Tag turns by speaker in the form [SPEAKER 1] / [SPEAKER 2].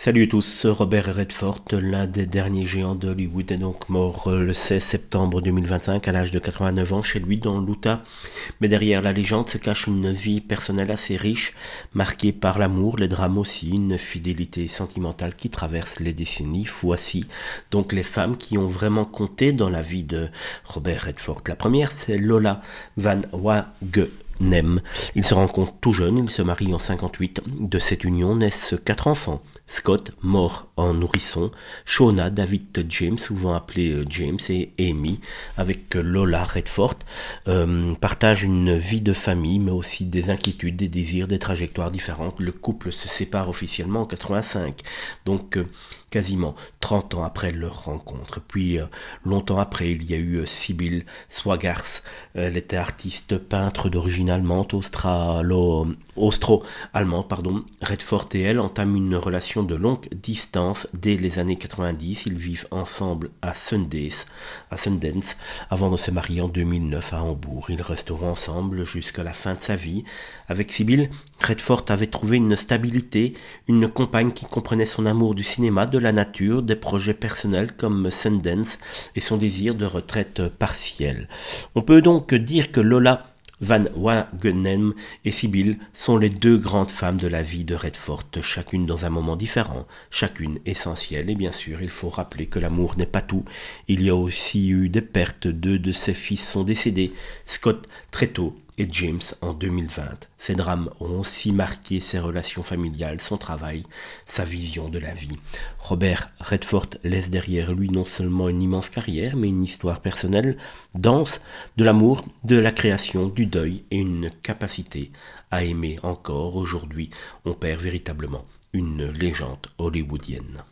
[SPEAKER 1] Salut à tous, Robert Redford, l'un des derniers géants de Hollywood, est donc mort le 16 septembre 2025 à l'âge de 89 ans chez lui dans l'Utah. Mais derrière la légende se cache une vie personnelle assez riche, marquée par l'amour, les drames aussi, une fidélité sentimentale qui traverse les décennies. Voici donc les femmes qui ont vraiment compté dans la vie de Robert Redford. La première, c'est Lola Van Wagenem. Il se rencontre tout jeune, il se marie en 58. De cette union naissent 4 enfants. Scott, mort en nourrisson, Shauna, David James, souvent appelé James, et Amy, avec Lola Redford, partagent une vie de famille, mais aussi des inquiétudes, des désirs, des trajectoires différentes. Le couple se sépare officiellement en 85, donc quasiment 30 ans après leur rencontre. Puis, longtemps après, il y a eu Sybil Swaggars. Elle était artiste peintre d'origine allemande, austro-allemande, pardon. Redford et elle entament une relation de longue distance dès les années 90. Ils vivent ensemble à Sundance, avant de se marier en 2009 à Hambourg. Ils resteront ensemble jusqu'à la fin de sa vie. Avec Sybil, Redford avait trouvé une stabilité, une compagne qui comprenait son amour du cinéma, de la nature, des projets personnels comme Sundance et son désir de retraite partielle. On peut donc dire que Lola Van Wagenem et Sybil sont les deux grandes femmes de la vie de Redford, chacune dans un moment différent, chacune essentielle. Et bien sûr, il faut rappeler que l'amour n'est pas tout. Il y a aussi eu des pertes. Deux de ses fils sont décédés, Scott très tôt et James en 2020. Ces drames ont aussi marqué ses relations familiales, son travail, sa vision de la vie. Robert Redford laisse derrière lui non seulement une immense carrière, mais une histoire personnelle, dense, de l'amour, de la création, du deuil et une capacité à aimer encore. Aujourd'hui, on perd véritablement une légende hollywoodienne.